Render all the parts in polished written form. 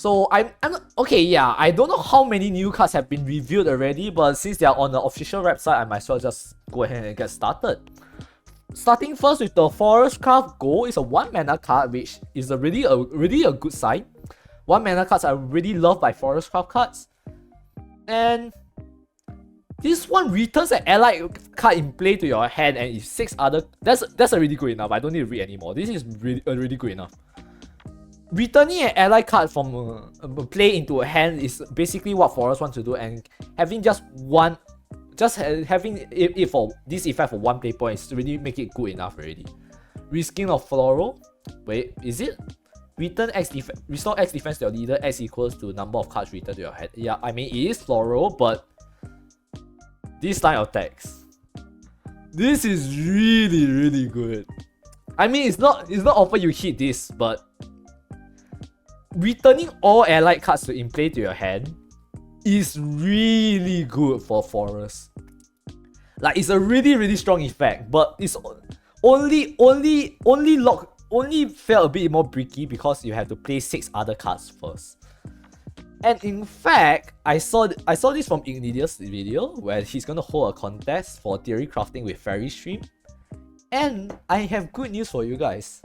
So I'm okay, yeah, I don't know how many new cards have been revealed already, but since they are on the official website, I might as well just go ahead and get started. Starting first with the Forest Craft Gold, is a 1 mana card, which is a really a good sign. 1 mana cards are really loved by Forest Craft cards. And this one returns an allied card in play to your hand, and if 6 other, that's already good enough. I don't need to read anymore. This is really good enough. Returning an allied card from play into a hand is basically what Forest wants to do, and having just one, having it for this effect for 1 play point is really make it good enough already. Risking of Floral. Wait, is it? Return X defense, restore X defense to your leader. X equals to number of cards returned to your hand. Yeah, I mean it is Floral, but this line of text, this is really good. I mean it's not often you hit this, but returning all allied cards in play to your hand is really good for Forest. Like, it's a really strong effect, but it's only felt a bit more bricky because you have to play 6 other cards first. And in fact, I saw this from Ignitius' video where he's gonna hold a contest for theory crafting with Fairy Stream. And I have good news for you guys.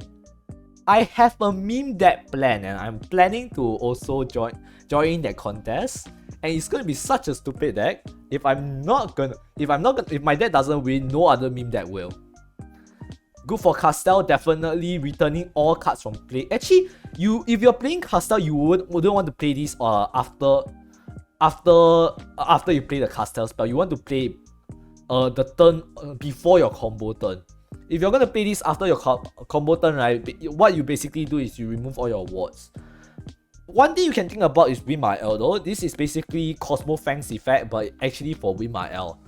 I have a meme deck plan, and I'm planning to also join that contest. And it's gonna be such a stupid deck. If my deck doesn't win, no other meme deck will. Good for Castel, definitely returning all cards from play. Actually, if you're playing Castel, you wouldn't want to play this after you play the Castel spell. You want to play the turn before your combo turn. If you're gonna play this after your combo turn, right, what you basically do is you remove all your wards. One thing you can think about is Win-My-L though. This is basically Cosmo Fang's effect, but actually for Win-My-L.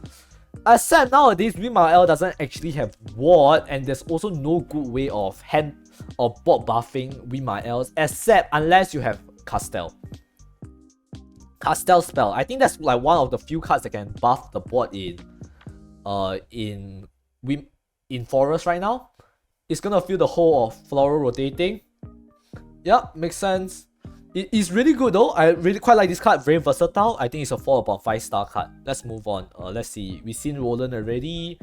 As said, nowadays Win-My-L doesn't actually have ward, and there's also no good way of hand or board buffing Win-My-Ls, except unless you have Castel. Castel spell. I think that's like one of the few cards that can buff the board in Forest right now. It's gonna feel the whole of Floral rotating. Yep, makes sense. It is really good though. I really quite like this card. Very versatile. I think it's a 4/5-star card. Let's move on. Let's see. We've seen Roland already.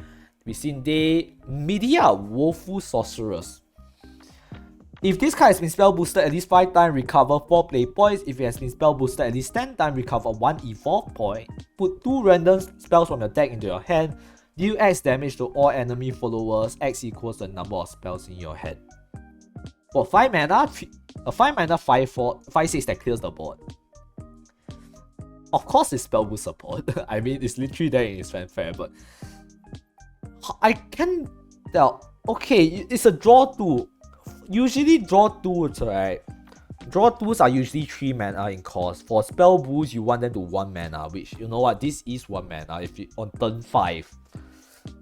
We've seen Day. Media Woeful Sorceress. If this card has been spell boosted at least 5 times, recover 4 play points. If it has been spell boosted at least 10 times, recover 1 evolve point. Put 2 random spells from your deck into your hand. Deal X damage to all enemy followers. X equals the number of spells in your hand. For 5 mana, a 5 mana 5/6 that clears the board. Of course it's spell boost support. I mean, it's literally there in its fanfare, but I can tell. Okay, it's a draw 2. Usually draw 2s, right? Draw 2s are usually 3 mana in cost. For spell boost, you want them to 1 mana, which, you know what, this is 1 mana if you on turn 5.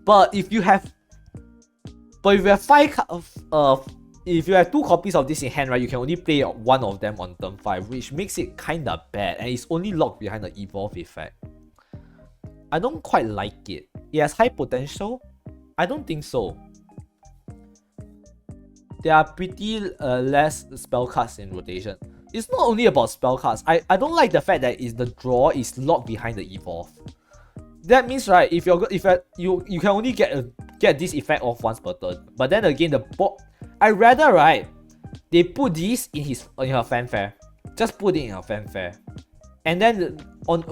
But if you have 2 copies of this in hand, right, you can only play 1 of them on turn 5, which makes it kinda bad, and it's only locked behind the evolve effect. I don't quite like it. It has high potential? I don't think so. There are pretty less spell cards in rotation. It's not only about spell cards. I don't like the fact that the draw is locked behind the evolve. That means, right, if you can only get this effect off once per turn. But then again, the board, I rather, right, they put this in her fanfare. Just put it in her fanfare, and then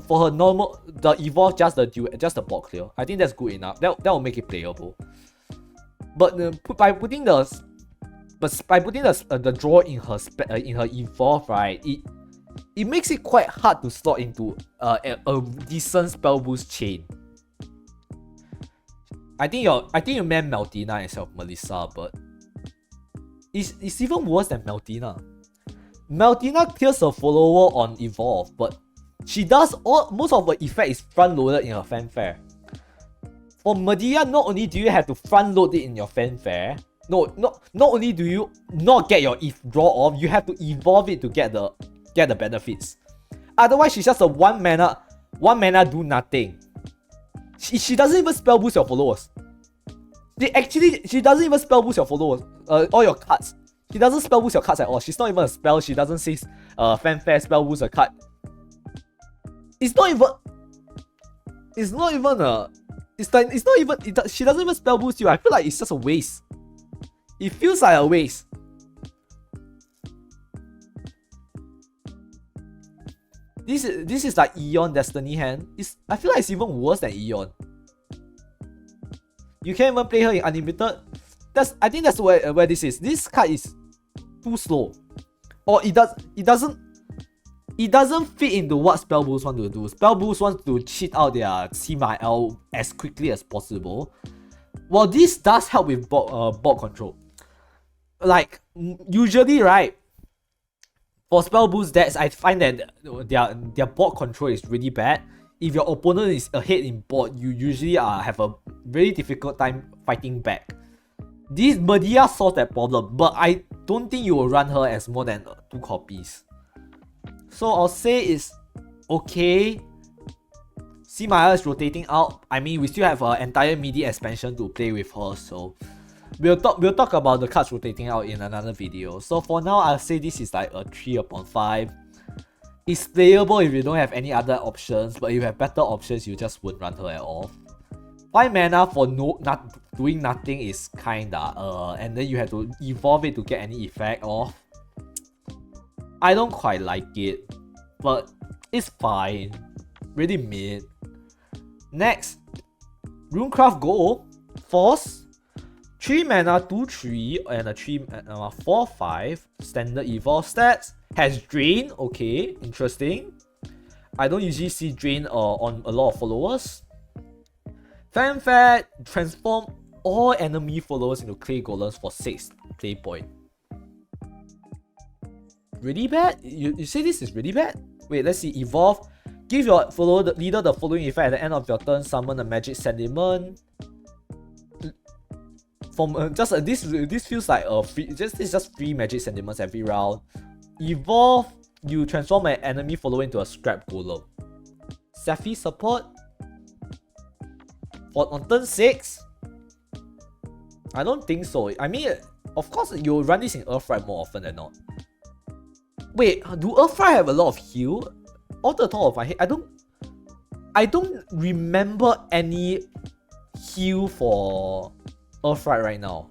for her normal, the evolve just the board clear. I think that's good enough. That will make it playable. But by putting the draw in her evolve, right, it makes it quite hard to slot into a decent spell boost chain. I think you meant Meltina instead of Melissa, but it's even worse than Meltina. Meltina clears her follower on evolve, but she does most of her effect is front loaded in her fanfare. For Medea, not only do you have to front load it in your fanfare, not only do you not get your draw off, you have to evolve it to get the benefits. Otherwise, she's just a 1 mana do nothing. She doesn't even spell boost your followers. She doesn't even spell boost your followers, all your cards. She doesn't spell boost your cards at all. She's not even a spell. She doesn't say fanfare spell boost a card. It's not even a. She doesn't even spell boost you. I feel like it's just a waste. It feels like a waste. This is like Eon Destiny hand. I feel like it's even worse than Eon. You can't even play her in unlimited. I think that's where this is. This card is too slow. Or it doesn't fit into what Spell Boost want to do. Spell Boost wants to cheat out their C-L as quickly as possible. Well, this does help with board control. Like, usually, right, for Spell Boost decks, I find that their board control is really bad. If your opponent is ahead in board, you usually have a very difficult time fighting back. This Medea solves that problem, but I don't think you will run her as more than 2 copies. So I'll say it's okay. C-Maya is rotating out. I mean, we still have an entire MIDI expansion to play with her, so we'll talk about the cards rotating out in another video. So for now, I'll say this is like a 3/5. It's playable if you don't have any other options, but if you have better options, you just won't run her at all. 5 mana for doing nothing is kinda and then you have to evolve it to get any effect off. I don't quite like it, but it's fine. Really mid. Next, Runecraft Go, Force, 3 mana, 2/3, and a 4/5. Standard evolve stats. Has Drain, okay, interesting. I don't usually see Drain on a lot of followers. Fanfare, transform all enemy followers into clay golems for 6 play point. Really bad? You say this is really bad? Wait, let's see. Evolve. Give your leader the following effect at the end of your turn. Summon a magic sentiment. From this feels like a free. It's just free magic sentiments every round. Evolve. You transform an enemy follower into a scrap golem. Sephi support. On turn 6. I don't think so. I mean, of course, you run this in Earthrise more often than not. Wait, do Earthrise have a lot of heal? Off the top of my head, I don't remember any heal for Earthrise right now.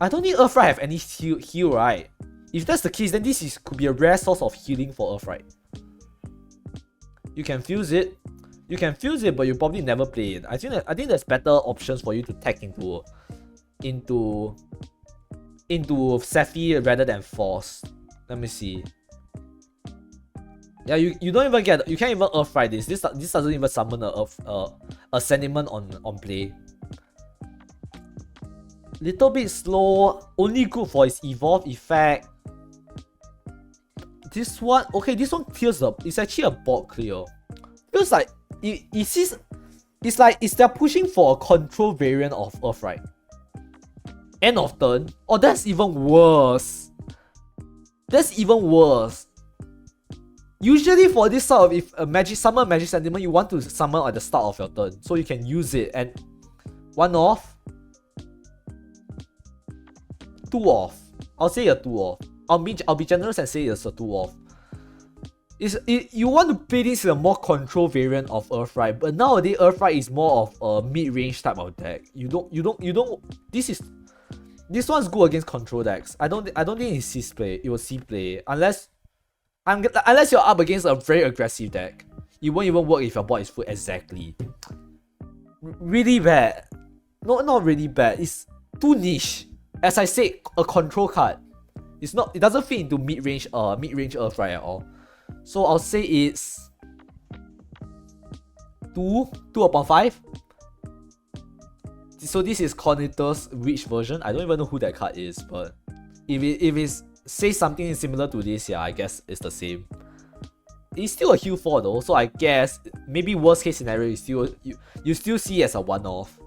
I don't think Earthrise have any heal, right? If that's the case, then this could be a rare source of healing for Earthrise. You can fuse it. You can fuse it, but you probably never play it. I think there's better options for you to tech into Sephi rather than Force. Let me see. Yeah, you don't even get. You can't even Earthrise this. This doesn't even summon a sentiment on play. Little bit slow. Only good for its evolve effect. This one, okay, this one clears up. It's actually a board clear. Feels like it's they're pushing for a control variant of Earthrise. End of turn. Oh, that's even worse. That's even worse. Usually for this sort of, if a summon magic sentiment, you want to summon at the start of your turn, so you can use it. And 1 off, 2 off. I'll say a 2 off. I'll be generous and say it's a 2 off. You want to play this in a more control variant of Earthrise, but nowadays Earthrise is more of a mid-range type of deck. You don't. This one's good against control decks. I don't think it's C play. It will C play unless you're up against a very aggressive deck. It won't even work if your board is full exactly. Really bad. No, not really bad. It's too niche. As I said, a control card. It's not. It doesn't fit into mid-range Earthrise at all. So I'll say it's 2/5. So this is Cornetter's Witch version. I don't even know who that card is, but if it says something similar to this, yeah, I guess it's the same. It's still a heal 4 though, so I guess maybe worst case scenario you still see it as a 1-off.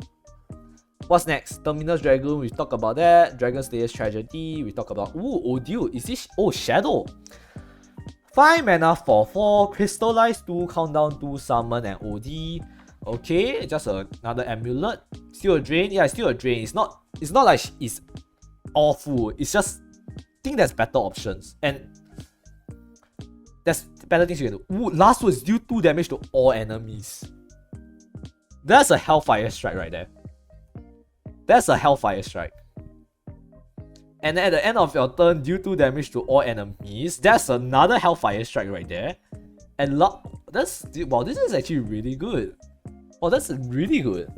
What's next? Terminus Dragon, we talk about that. Dragon Slayer's Tragedy, we talk about Odile. Is this Shadow? 5 mana for 4, Crystallize 2, Countdown 2, Summon and OD. Okay, just another amulet. Still a drain? Yeah, it's still a drain. It's not like it's awful. It's just, I think there's better options. And there's better things you can do. Ooh, last words deal 2 damage to all enemies. That's a Hellfire Strike right there. That's a Hellfire Strike. And at the end of your turn, deal 2 damage to all enemies. That's another Hellfire Strike right there. And wow, this is actually really good. Oh, that's really good.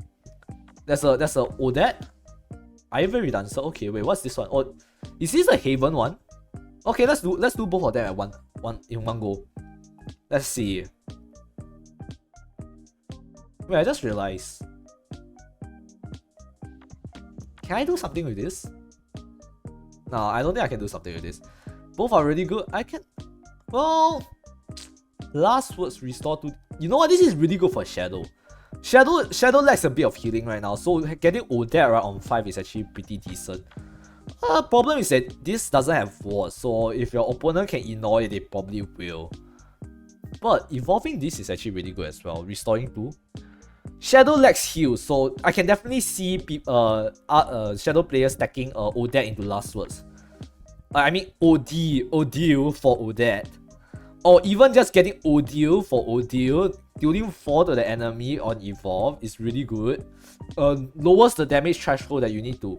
That's a Odette. I even redone. So okay, wait, what's this one? Oh, is this a Haven one? Okay, let's do both of them at in one go. Let's see. Wait, I just realized. Can I do something with this? No, I don't think I can do something with this. Both are really good. I can. Well, last words restore to. You know what? This is really good for Shadow. Shadow lacks a bit of healing right now, so getting Odette right on 5 is actually pretty decent. Problem is that this doesn't have ward, so if your opponent can ignore it, they probably will. But evolving this is actually really good as well. Restoring 2. Shadow lacks heal, so I can definitely see Shadow players stacking Odette into last words. I mean Odile for Odette. Or even just getting Odile for Odile, dealing 4 to the enemy on evolve is really good. Lowers the damage threshold that you need to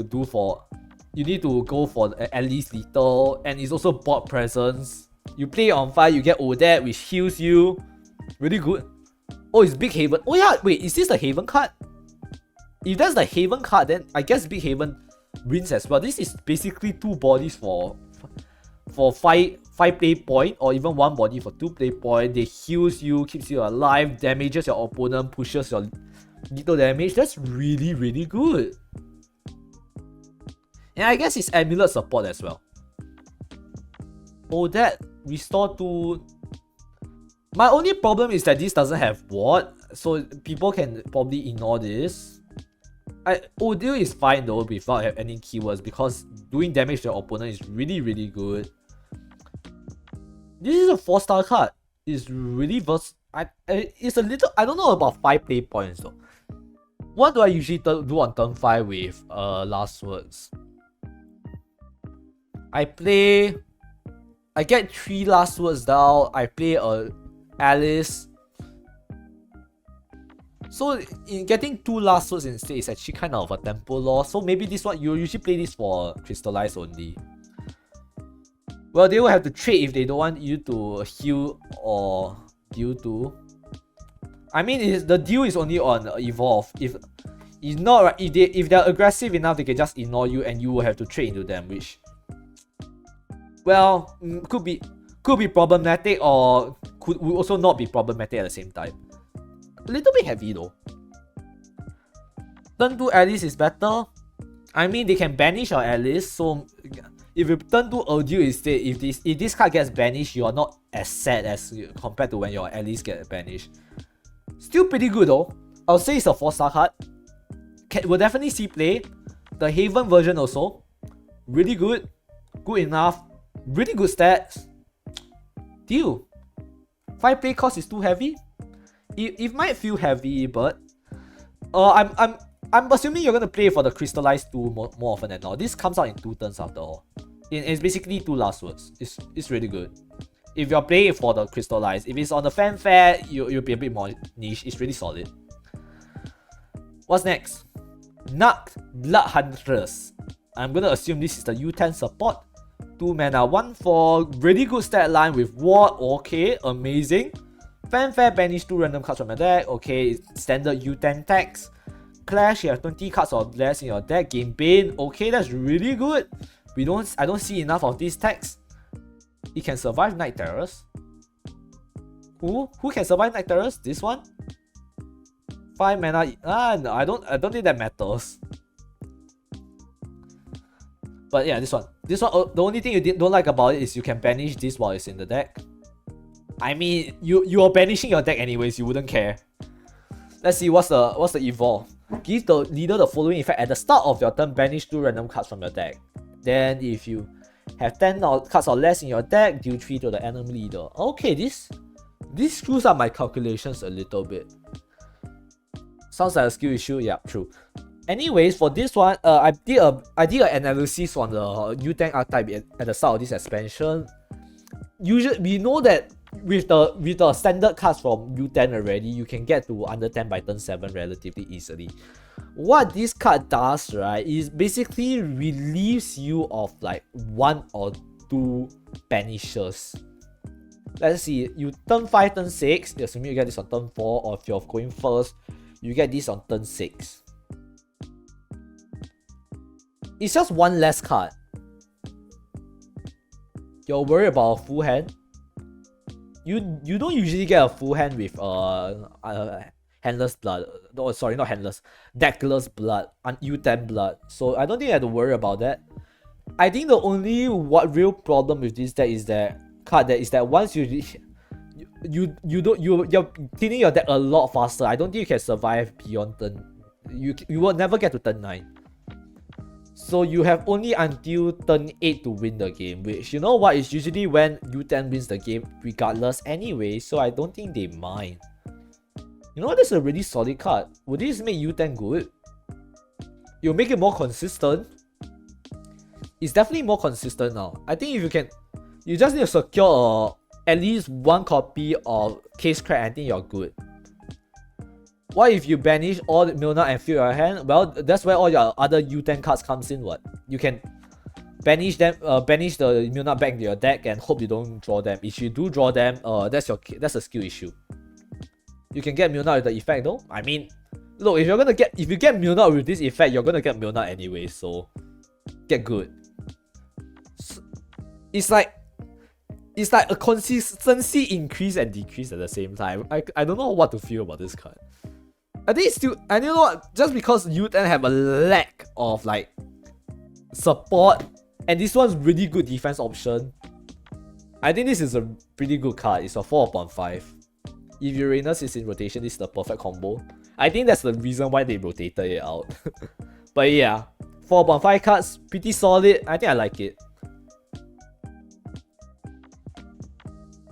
do for. You need to go for at least lethal, and it's also bot presence. You play on 5, you get Odette, which heals you. Really good. Oh, it's Big Haven. Oh yeah, wait, is this the Haven card? If that's the Haven card, then I guess Big Haven wins as well. This is basically 2 bodies for 5 play point, or even 1 body for 2 play point. They heals you, keeps you alive, damages your opponent, pushes your little damage. That's really, really good. And I guess it's amulet support as well. Oh, that restore to. My only problem is that this doesn't have ward, so people can probably ignore this. Odile is fine though without any keywords, because doing damage to your opponent is really, really good. This is a 4-star card. It's really it's a little. I don't know about 5 play points though. What do I usually do on turn 5 with last words? I get 3 last words down. I play Alice. So in getting 2 last words instead is actually kind of a tempo loss. So maybe this one, you usually play this for Crystallize only. Well, they will have to trade if they don't want you to heal or deal to. I mean, the deal is only on evolve. If not, if they're aggressive enough, they can just ignore you, and you will have to trade into them, which, well, could be problematic, or would also not be problematic at the same time. A little bit heavy though. Turn 2 Alice is better. I mean, they can banish your Alice, so if you turn 2 Odile instead, if this card gets banished, you are not as sad as compared to when your Alice get banished. Still pretty good though. I'll say it's a 4-star card. Will definitely see play. The Haven version also, really good. Good enough. Really good stats. Deal. 5 play cost is too heavy. It might feel heavy, but I'm assuming you're gonna play for the Crystallized 2 more often than not. This comes out in 2 turns after all. It's basically 2 last words. It's really good. If you're playing for the Crystallized, if it's on the fanfare, you'll be a bit more niche. It's really solid. What's next? Narc Blood Huntress. I'm gonna assume this is the U10 support. 2 mana, 1/4, really good stat line with ward. Okay, amazing. Fanfare, banish 2 random cards from your deck. Okay, standard U10 tax. Clash, you have 20 cards or less in your deck. Game Bane. Okay, that's really good. I don't see enough of these tax. It can survive Night Terrors. Who can survive Night Terrors? This one? 5 mana. No, I don't think that matters. But yeah, this one. The only thing you don't like about it is you can banish this while it's in the deck. I mean, you are banishing your deck anyways, you wouldn't care. Let's see what's the evolve. Give the leader the following effect at the start of your turn. Banish 2 random cards from your deck. Then if you have 10 cards or less in your deck, deal 3 to the enemy leader. Okay, this screws up my calculations a little bit. Sounds like a skill issue. Yeah, true. Anyways, for this one, I did an analysis on the new tank archetype at the start of this expansion. Usually, we know that with the standard cards from U10 already, you can get to under 10 by turn 7 relatively easily. What this card does, right, is basically relieves you of like 1 or 2 banishers. Let's see, you turn 5, turn 6, assuming you get this on turn 4, or if you're going first, you get this on turn 6. It's just 1 less card. You're worried about a full hand? You don't usually get a full hand with handless blood. No, sorry, not handless. Deckless blood, U10 blood. So I don't think you have to worry about that. I think the only real problem with this deck is that once you're cleaning your deck a lot faster. I don't think you can survive beyond turn. You will never get to turn 9. So you have only until turn 8 to win the game, which, you know what, is usually when U10 wins the game regardless anyway, so I don't think they mind. You know what, that's a really solid card. Would this make U10 good? You'll make it more consistent. It's definitely more consistent now. I think if you can, you just need to secure at least 1 copy of Case Crack, I think you're good. What if you banish all the Milner and fill your hand? Well, that's where all your other U10 cards comes in. What you can banish them, banish the Milner back into your deck and hope you don't draw them. If you do draw them, that's a skill issue. You can get Milner with the effect though. I mean, look, if you get Milner with this effect, you're gonna get Milner anyway. So get good. It's like a consistency increase and decrease at the same time. I don't know what to feel about this card. I think it's still, and you know what, just because U10 have a lack of like support and this one's really good defense option, I think this is a pretty good card. It's a 4/5. If Uranus is in rotation, this is the perfect combo. I think that's the reason why they rotated it out. But yeah, 4/5 cards, pretty solid. I think I like it.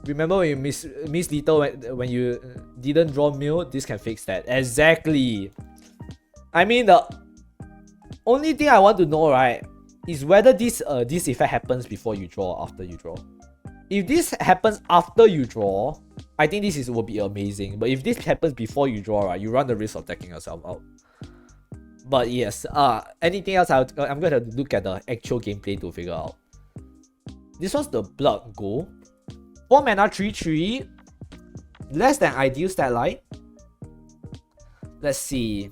Remember when you miss lethal when you didn't draw mill? This can fix that. Exactly. I mean, the only thing I want to know, right, is whether this effect happens before you draw or after you draw. If this happens after you draw, I think this will be amazing. But if this happens before you draw, right, you run the risk of taking yourself out. But yes, anything else, I'm gonna look at the actual gameplay to figure out. This was the Blood Gold. 4 mana 3/3, less than ideal stat line. Let's see.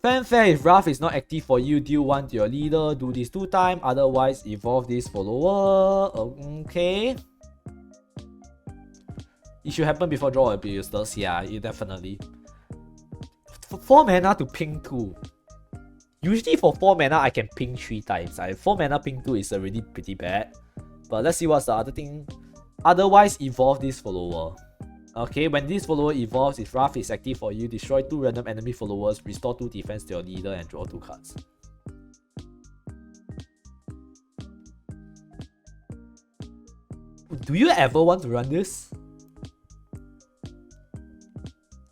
Fanfare, if Wrath is not active for you, deal 1 to your leader, do this 2 times, otherwise evolve this follower. Okay. It should happen before draw abusers, yeah, definitely. 4 mana to ping 2. Usually for 4 mana I can ping 3 times. 4 mana ping 2 is already pretty bad. But let's see what's the other thing. Otherwise, evolve this follower. Okay, when this follower evolves, if Wrath is active for you, destroy 2 random enemy followers, restore 2 defense to your leader, and draw 2 cards. Do you ever want to run this?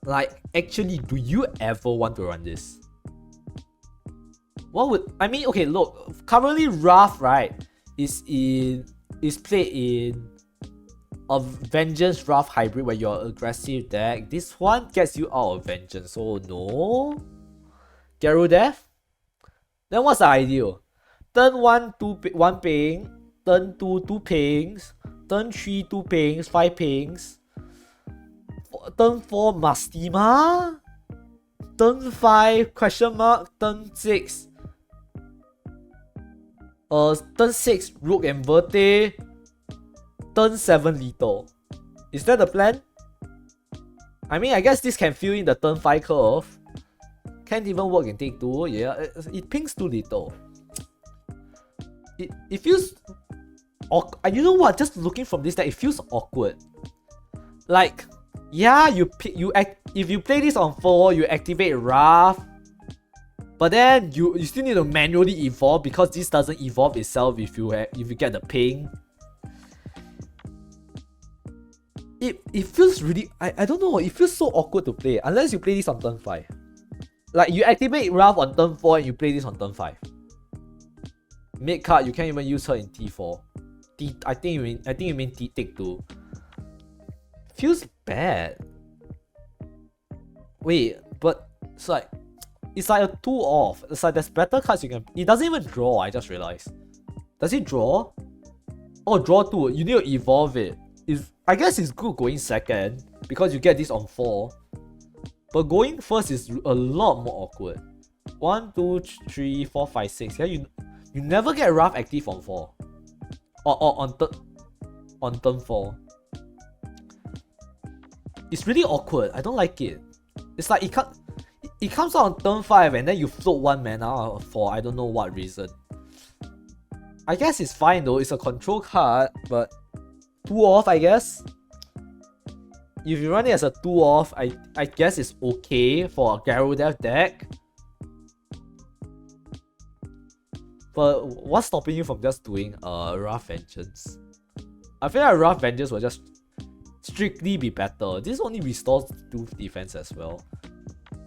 Like, actually, do you ever want to run this? What would... I mean, okay, look. Currently, Wrath, right, is played in a Vengeance Wrath hybrid where you're aggressive deck. This one gets you out of Vengeance, so no. Garo Death? Then what's the ideal? Turn 1, 1 ping. Turn 2, 2 pings. Turn 3, 2 pings, 5 pings. Turn 4, Mastima. Turn 5, question mark. Turn 6. Turn 6, Rook and Verte. Turn 7, Lethal. Is that the plan? I mean, I guess this can fill in the turn 5 curve. Can't even work in take 2. Yeah, it pings too little. It feels... You know what? Just looking from this deck, it feels awkward. Like, yeah, if you play this on 4, you activate Wrath. But then you still need to manually evolve because this doesn't evolve itself if you get the ping. It feels really... I don't know, it feels so awkward to play unless you play this on turn 5. Like, you activate Wrath on turn 4 and you play this on turn 5. Mid card, you can't even use her in T4. I think you mean T take 2. Feels bad. Wait, but it's like a 2 off. It's like there's better cards you can. It doesn't even draw, I just realized. Does it draw? Oh, draw 2. You need to evolve it. I guess it's good going second because you get this on 4. But going first is a lot more awkward. 1, 2, 3, 4, 5, 6. Yeah, you never get Wrath active on 4. Or on turn 4. It's really awkward. I don't like it. It's like it comes out on turn 5 and then you float 1 mana for I don't know what reason. I guess it's fine though. It's a control card, but 2 off, I guess. If you run it as a 2 off, I guess it's okay for a Gyrodeath deck. But what's stopping you from just doing Wrath Vengeance? I feel like Wrath Vengeance will just strictly be better. This only restores 2 defense as well.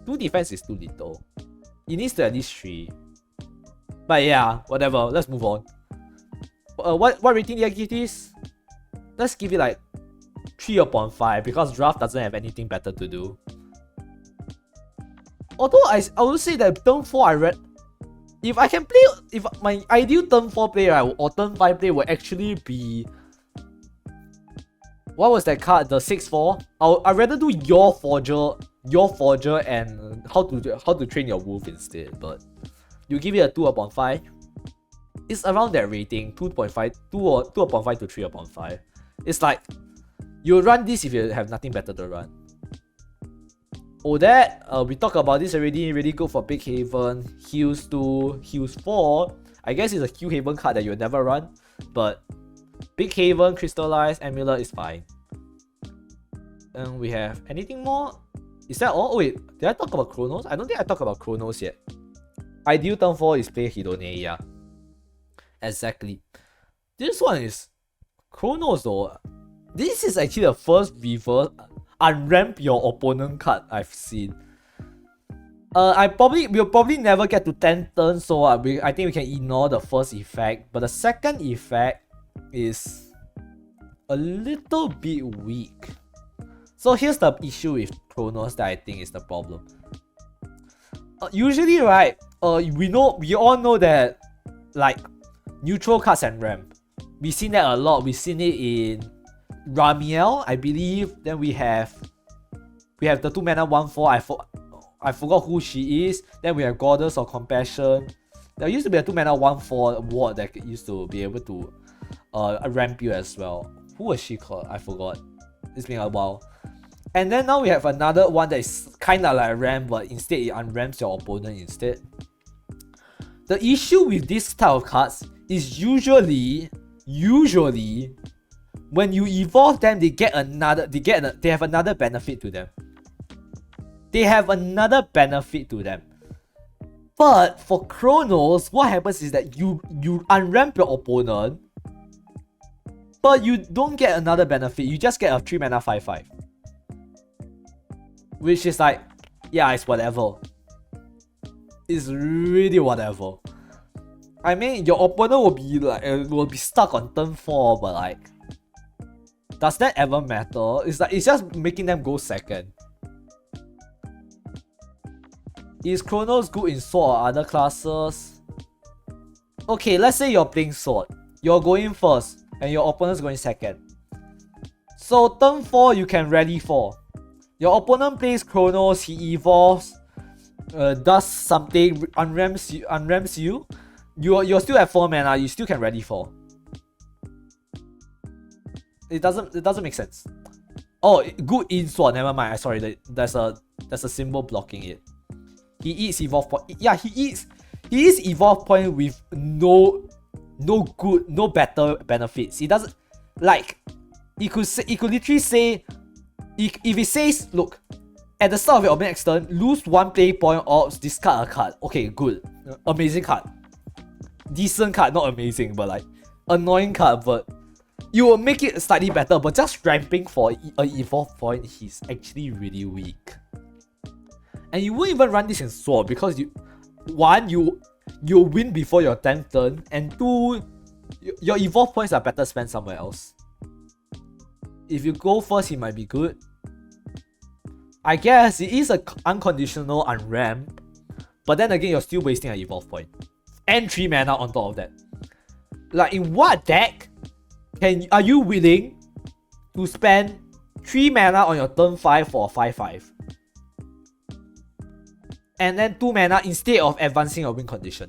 2 defense is too little. It needs to at least 3. But yeah, whatever. Let's move on. What rating do I give this? Let's give it like 3 upon 5 because draft doesn't have anything better to do. Although I would say that turn 4 I read. If I can play, if my ideal turn 4 play, right, or turn 5 play would actually be, what was that card? The 6/4. I'd rather do your forger and how to train your wolf instead. But you give it a 2 upon 5. It's around that rating, 2.5, 2 upon 5 to 3 upon 5. It's like you run this if you have nothing better to run. Oh, that we talked about this already. Really good for Big Haven. Heals 2, heals 4. I guess it's a Q Haven card that you'll never run, but Big Haven, Crystallize, Amulet is fine. And we have anything more? Is that all? Oh wait, did I talk about Chronos? I don't think I talked about Chronos yet. Ideal turn 4 is play Hidone, yeah. Exactly. This one is Chronos though. This is actually the first reverse unramp your opponent card I've seen. We'll probably never get to 10 turns, so I think we can ignore the first effect. But the second effect is a little bit weak. So here's the issue with Chronos that I think is the problem. Usually, right? We all know that like neutral cards and ramp. We've seen that a lot. We've seen it in Ramiel, I believe. Then we have the 2 mana 1/4. I forgot who she is. Then we have Goddess of Compassion. There used to be a 2 mana 1/4 ward that used to be able to ramp you as well. Who was she called? I forgot. It's been a while. And then now we have another one that is kind of like a ramp, but instead it unramps your opponent instead. The issue with this type of cards is usually when you evolve them, they have another benefit to them. They have another benefit to them. But for Chronos, what happens is that you unramp your opponent, but you don't get another benefit. You just get a 3 mana 5/5. Which is like, yeah, it's whatever. It's really whatever. I mean, your opponent will be stuck on turn 4, but like, does that ever matter? It's just making them go second. Is Chronos good in Sword or other classes? Okay, let's say you're playing Sword. You're going first, and your opponent's going second. So turn 4, you can rally 4. Your opponent plays Chronos, he evolves, does something, unramps you. You're still at 4 mana, you still can ready 4. It doesn't make sense. Oh, good in Sword, never mind. Sorry, there's a symbol blocking it. He eats evolve point. Yeah, he eats evolve point with no better benefits. He doesn't like. It could literally say, if it says, look, at the start of your next turn, lose 1 play point or discard a card. Okay, good, amazing card, decent card, not amazing, but like annoying card. But you will make it slightly better. But just ramping for an evolve point, he's actually really weak. And you won't even run this in Sword because you'll win before your 10th turn, and 2, your evolve points are better spent somewhere else. If you go first, he might be good. I guess it is a unconditional unramp, but then again, you're still wasting an evolve point. And 3 mana on top of that. Like, in what deck are you willing to spend 3 mana on your turn 5 for a 5/5? And then 2 mana instead of advancing a win condition?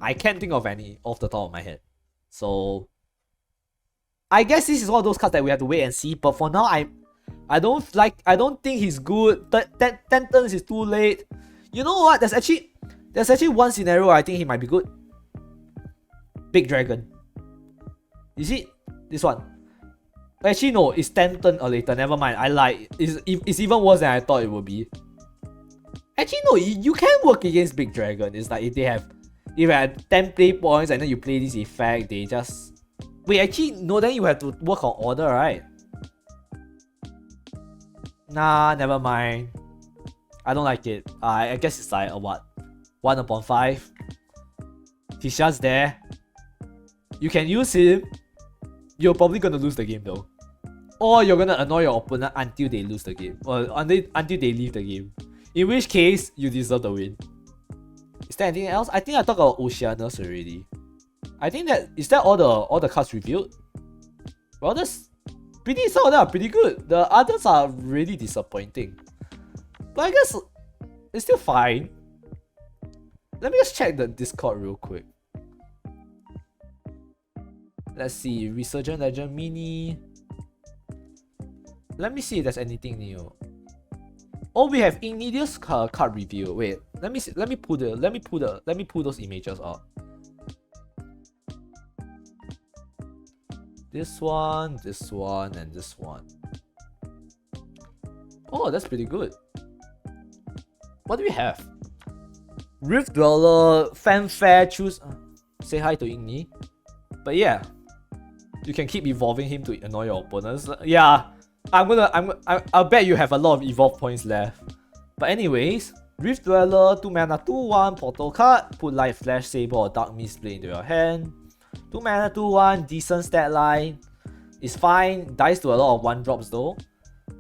I can't think of any off the top of my head. So I guess this is one of those cards that we have to wait and see. But for now, I don't think he's good. 10 turns is too late. You know what? There's actually one scenario where I think he might be good. Big Dragon. You see this one? Actually no, it's 10 turn or later. Never mind. I lied. It's even worse than I thought it would be. Actually no, you can work against Big Dragon. It's like if you had 10 play points and then you play this effect, they just... Wait, actually, no, then you have to work on order, right? Nah, never mind. I don't like it. I guess it's like a what? 1 upon 5. He's just there. You can use him. You're probably gonna lose the game though. Or you're gonna annoy your opponent until they lose the game. Or until they leave the game. In which case, you deserve the win. Is there anything else? I think I talked about Oceanus already. I think that... Is that all the cards revealed? Well, some of them are pretty good. The others are really disappointing. But I guess it's still fine. Let me just check the Discord real quick. Let's see. Resurgent Legend Mini. Let me see if there's anything new. Oh, we have Ignidius card review. Wait, let me see. Let me pull those images out. This one, and this one. Oh, that's pretty good. What do we have? Rift Dweller, Fanfare, choose... say hi to Igni. But yeah, you can keep evolving him to annoy your opponents. Yeah, I'll bet you have a lot of evolve points left. But anyways, Rift Dweller, 2 mana, 2/1, portal card. Put Light Flash, Saber, or Dark Mist Blade into your hand. 2 mana, 2/1, decent stat line. It's fine, dies to a lot of 1-drops though.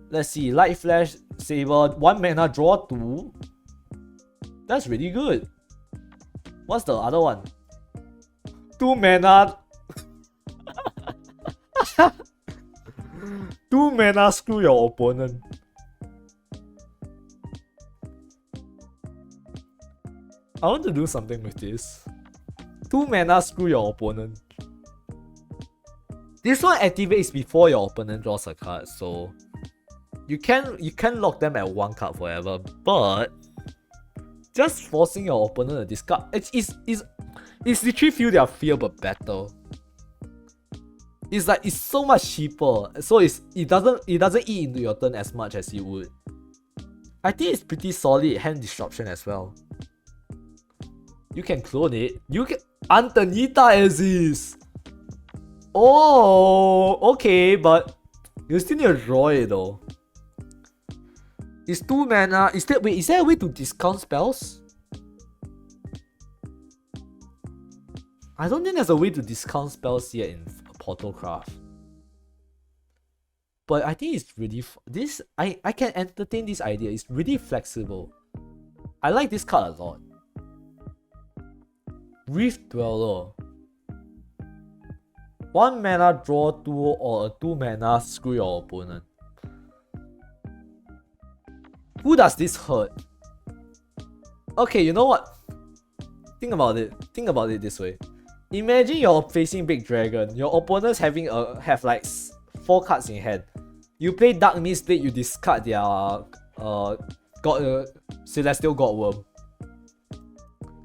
Let's see, Light Flash, Saber, 1 mana, draw 2. That's really good. What's the other one? 2 mana. 2 mana, screw your opponent. I want to do something with this. 2 mana, screw your opponent. This one activates before your opponent draws a card, so you can lock them at 1 card forever, but just forcing your opponent to discard it's literally feel their fear but better. It's like it's so much cheaper, so it doesn't eat into your turn as much as you would. I think it's pretty solid hand disruption as well. You can clone it. You can Antonita exists. Oh, okay, but you still need to draw it though. It's 2 mana. Is there a way to discount spells? I don't think there's a way to discount spells yet in Portal Craft. But I think it's really I can entertain this idea. It's really flexible. I like this card a lot. Rift Dweller. 1 mana, draw 2, or a 2 mana, screw your opponent. Who does this hurt? Okay, you know what? Think about it this way. Imagine you're facing Big Dragon. Your opponents have like 4 cards in hand. You play Dark Mist Blade, you discard their Celestial Godworm.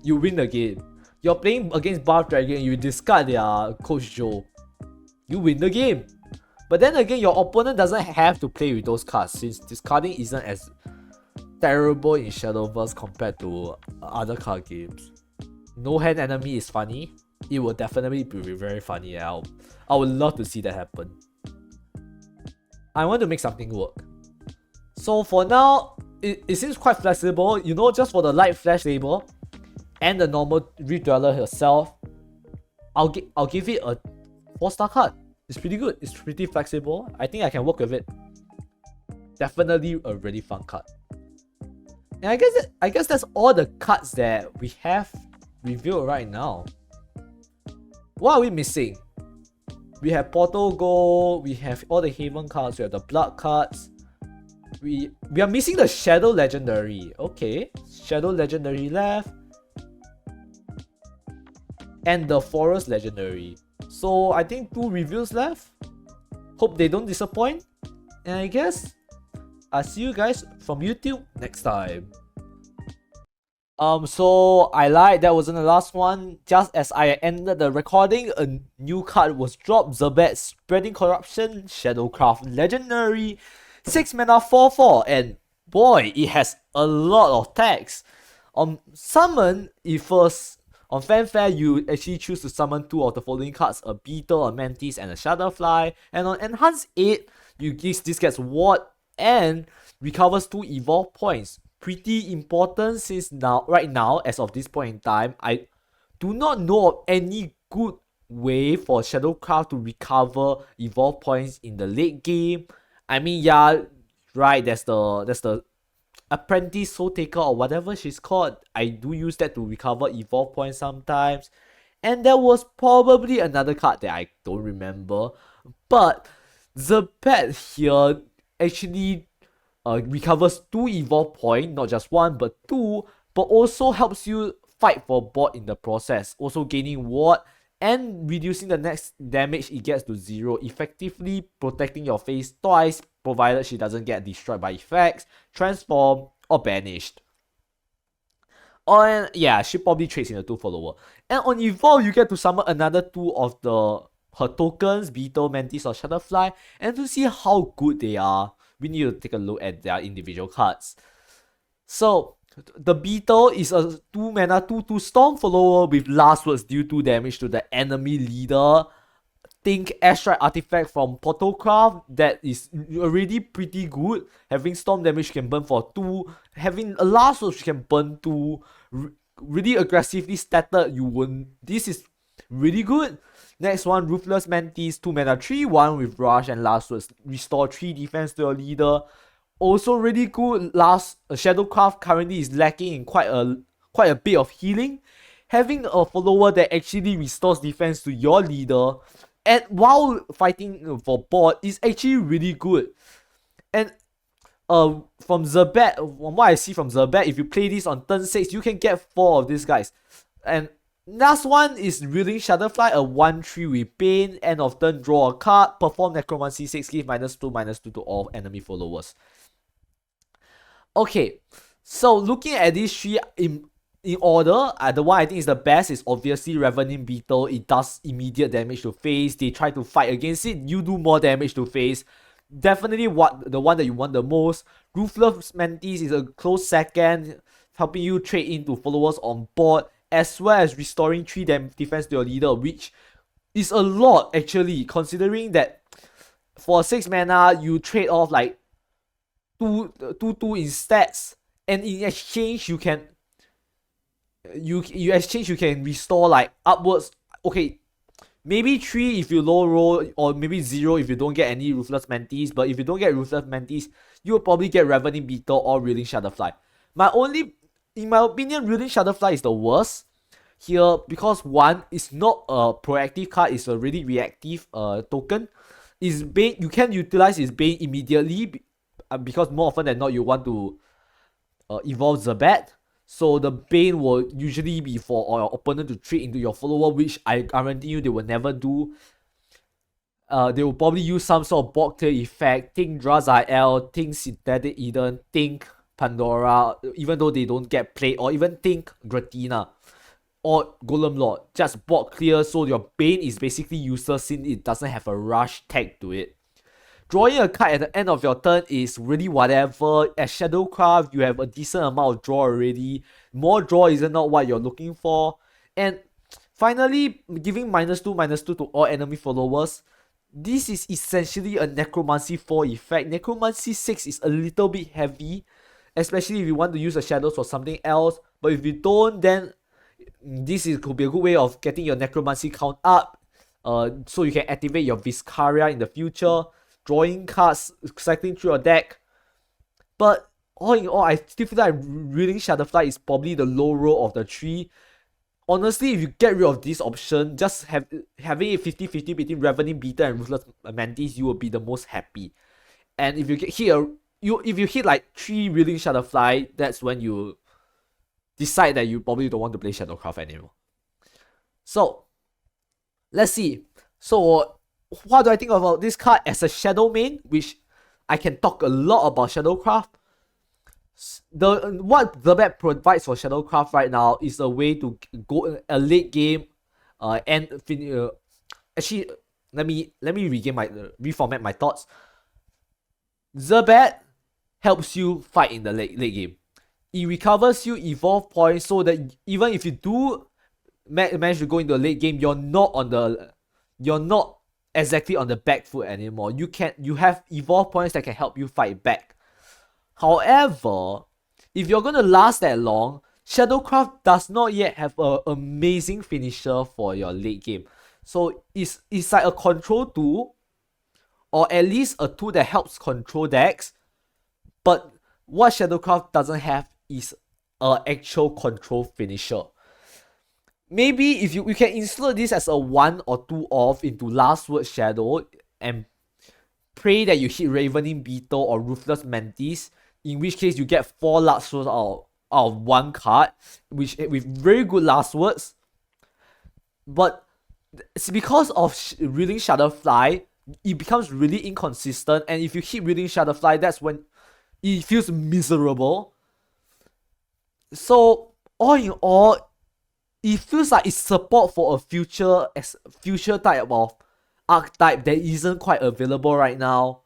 You win the game. You're playing against Buff Dragon, you discard their Coach Joe. You win the game. But then again, your opponent doesn't have to play with those cards since discarding isn't as terrible in Shadowverse compared to other card games. No hand enemy is funny. It will definitely be very funny. I would love to see that happen. I want to make something work. So for now, it seems quite flexible. You know, just for the light flash saber and the normal Reef Dweller herself, I'll give it a 4-star card. It's pretty good. It's pretty flexible. I think I can work with it. Definitely a really fun card. And I guess that's all the cards that we have revealed right now. What are we missing? We have Portal Gold, we have all the Haven cards, we have the Blood cards. We are missing the Shadow Legendary. Okay, Shadow Legendary left. And the Forest Legendary. So I think 2 reviews left. Hope they don't disappoint. And I guess I'll see you guys from YouTube next time. So I lied, that wasn't the last one. Just as I ended the recording, a new card was dropped. Zerbet, Spreading Corruption, Shadowcraft Legendary, 6 mana 4/4, and boy, it has a lot of text. On summon, on Fanfare, you actually choose to summon 2 of the following cards: a Beetle, a Mantis, and a Shadowfly. And on Enhance 8, this gets Ward and recovers 2 Evolve points. Pretty important since right now, as of this point in time, I do not know of any good way for Shadowcraft to recover Evolve points in the late game. I mean, yeah, right, there's the Apprentice Soul Taker or whatever she's called. I do use that to recover Evolve points sometimes. And there was probably another card that I don't remember. But the pet here actually recovers 2 Evolve points, not just 1 but 2, but also helps you fight for bot in the process, also gaining ward and reducing the next damage it gets to 0, effectively protecting your face twice, provided she doesn't get destroyed by effects, transform, or banished. And yeah, she probably trades in a 2 follower. And on evolve, you get to summon another 2 of her tokens, Beetle, Mantis, or Shutterfly, and to see how good they are, we need to take a look at their individual cards. So, the Beetle is a 2 mana 2/2 Storm follower with Last Words deal 2 damage to the enemy leader. Think Airstrike artifact from Portalcraft that is already pretty good. Having Storm damage you can burn for 2. Having a Last Words you can burn 2. Really aggressively statted, you won't. This is really good. Next one, Ruthless Mantis, 2 mana 3/1 with Rush and Last Words. Restore 3 defense to your leader. Also really good. Shadowcraft currently is lacking in quite a bit of healing. Having a follower that actually restores defense to your leader and while fighting for board is actually really good. And from what I see from Zerbet, if you play this on turn 6, you can get 4 of these guys. And last one is Reeling Shadowfly, a 1/3 with Bane. End of turn, draw a card, perform Necromancy 6, give -2/2 to all enemy followers. Okay, so looking at these 3 in order, the one I think is the best is obviously Revenant Beetle. It does immediate damage to face. They try to fight against it, you do more damage to face. Definitely the one that you want the most. Ruthless Mantis is a close second, helping you trade into followers on board, as well as restoring 3 defense to your leader, which is a lot actually, considering that for 6 mana you trade off like 2 in stats, and in exchange you can restore like upwards. Okay, maybe 3 if you low roll, or maybe 0 if you don't get any Ruthless Mantis. But if you don't get Ruthless Mantis, you will probably get Revenant Beetle or Reeling Shadowfly. In my opinion, Reeling Shadowfly is the worst here because 1, it's not a proactive card, it's a really reactive token. Is Bane, you can utilize his Bane immediately because more often than not you want to evolve Zerbet. So the Bane will usually be for your opponent to trade into your follower, which I guarantee you they will never do. They will probably use some sort of bulk clear effect. Think Drazael, think Synthetic Eden, think Pandora, even though they don't get played, or even think Gratina or Golem Lord. Just bulk clear so your Bane is basically useless since it doesn't have a rush tag to it. Drawing a card at the end of your turn is really whatever. At Shadowcraft, you have a decent amount of draw already. More draw isn't not what you're looking for. And finally, giving -2/2 to all enemy followers. this is essentially a Necromancy 4 effect. Necromancy 6 is a little bit heavy, especially if you want to use the shadows for something else. But if you don't, then could be a good way of getting your Necromancy count up. So you can activate your Viscaria in the future, drawing cards, cycling through your deck. But all in all, I still feel like Reeling Shadowfly is probably the low roll of the three. Honestly, if you get rid of this option, just having it 50-50 between Ravening Beater and Ruthless Mantis, you will be the most happy. And if you if you hit like 3 Reeling Shadowfly, that's when you decide that you probably don't want to play Shadowcraft anymore. So, let's see. So, what do I think about this card as a Shadow main, which I can talk a lot about Shadowcraft. What the map provides for Shadowcraft right now is a way to go a late game, actually let me reformat my thoughts. Zebat helps you fight in the late game. It recovers you evolve points so that even if you do manage to go into a late game, you're not exactly on the back foot anymore. You have evolve points that can help you fight back. However, if you're gonna last that long, Shadowcraft does not yet have an amazing finisher for your late game. So it's like a control tool, or at least a tool that helps control decks. But what Shadowcraft doesn't have is an actual control finisher. Maybe if you can insert this as a 1 or 2 off into Last Word Shadow and pray that you hit Ravening Beetle or Ruthless Mantis, in which case you get 4 Last Words out of 1 card, with very good Last Words. But it's because of Reeling Shadowfly, it becomes really inconsistent, and if you hit Reeling Shadowfly, that's when it feels miserable. So all in all, it feels like it's support for a future type of archetype that isn't quite available right now.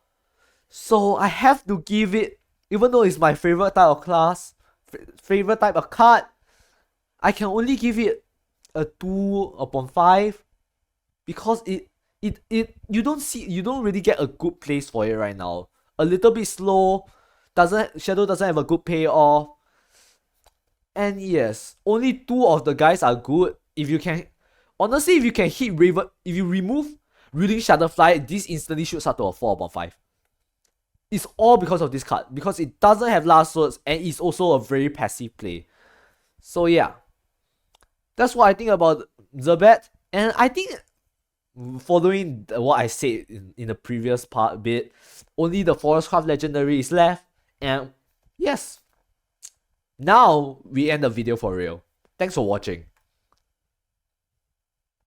So I have to give it, even though it's my favorite type of class, favorite type of card, I can only give it a 2/5 because you don't really get a good place for it right now. A little bit slow, Shadow doesn't have a good payoff. And yes, only 2 of the guys are good. If you can hit Raven, if you remove Reeling Shadowfly, this instantly shoots up to a 4/5. It's all because of this card, because it doesn't have Last Words and it's also a very passive play. So yeah, that's what I think about Zebat. And I think, following what I said in the previous bit, only the Forestcraft Legendary is left. And yes, now we end the video for real. Thanks for watching.